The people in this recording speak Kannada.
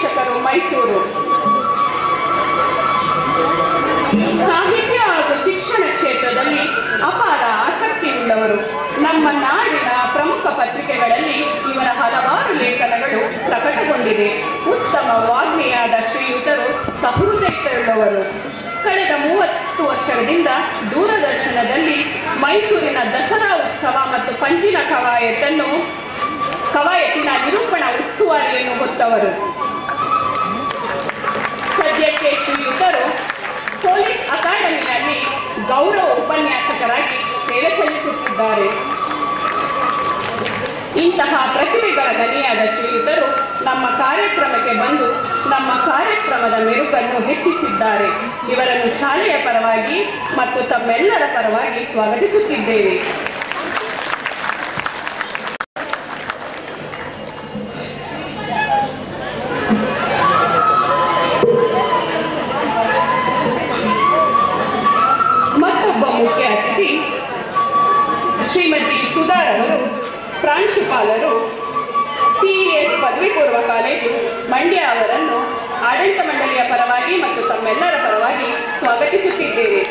ನಿರ್ದೇಶಕರು, ಮೈಸೂರು. ಸಾಹಿತ್ಯ ಹಾಗೂ ಶಿಕ್ಷಣ ಕ್ಷೇತ್ರದಲ್ಲಿ ಅಪಾರ ಆಸಕ್ತಿ ಉಳ್ಳವರು. ನಮ್ಮ ನಾಡಿನ ಪ್ರಮುಖ ಪತ್ರಿಕೆಗಳಲ್ಲಿ ಇವರ ಹಲವಾರು ಲೇಖನಗಳು ಪ್ರಕಟಗೊಂಡಿವೆ. ಉತ್ತಮ ವಾಗ್ಮಿಯಾದ ಶ್ರೀಯುತರು ಸಹೃದಯತೆಯುಳ್ಳವರು. ಕಳೆದ 30 ವರ್ಷಗಳಿಂದ ದೂರದರ್ಶನದಲ್ಲಿ ಮೈಸೂರಿನ ದಸರಾ ಉತ್ಸವ ಮತ್ತು ಪಂಜಿನ ಕವಾಯತಿನ ನಿರೂಪಣಾ ಉಸ್ತುವಾರಿಯನ್ನು ಹೊತ್ತವರು. ಸದ್ಯಕ್ಕೆ ಶ್ರೀಯುತರು ಪೊಲೀಸ್ ಅಕಾಡೆಮಿಯಲ್ಲಿ ಗೌರವ ಉಪನ್ಯಾಸಕರಾಗಿ ಸೇವೆ ಸಲ್ಲಿಸುತ್ತಿದ್ದಾರೆ. ಇಂತಹ ಪ್ರತಿಭೆಗಳ ಗಣಿಯಾದ ಶ್ರೀಯುತರು ನಮ್ಮ ಕಾರ್ಯಕ್ರಮಕ್ಕೆ ಬಂದು ನಮ್ಮ ಕಾರ್ಯಕ್ರಮದ ಮೆರುಗನ್ನು ಹೆಚ್ಚಿಸಿದ್ದಾರೆ. ಇವರನ್ನು ಶಾಲೆಯ ಪರವಾಗಿ ಮತ್ತು ತಮ್ಮೆಲ್ಲರ ಪರವಾಗಿ ಸ್ವಾಗತಿಸುತ್ತಿದ್ದೇವೆ. ಮತ್ತೊಬ್ಬ ಮುಖ್ಯ ಅತಿಥಿ ಶ್ರೀಮತಿ ಸುಧಾರವರು, ಪ್ರಾಂಶುಪಾಲರು, PES ಪದವಿ ಪೂರ್ವ ಕಾಲೇಜು, ಮಂಡ್ಯ ಅವರನ್ನು ಆಡಳಿತ ಮಂಡಳಿಯ ಪರವಾಗಿ ಮತ್ತು ತಮ್ಮೆಲ್ಲರ ಪರವಾಗಿ ಸ್ವಾಗತಿಸುತ್ತಿದ್ದೇವೆ.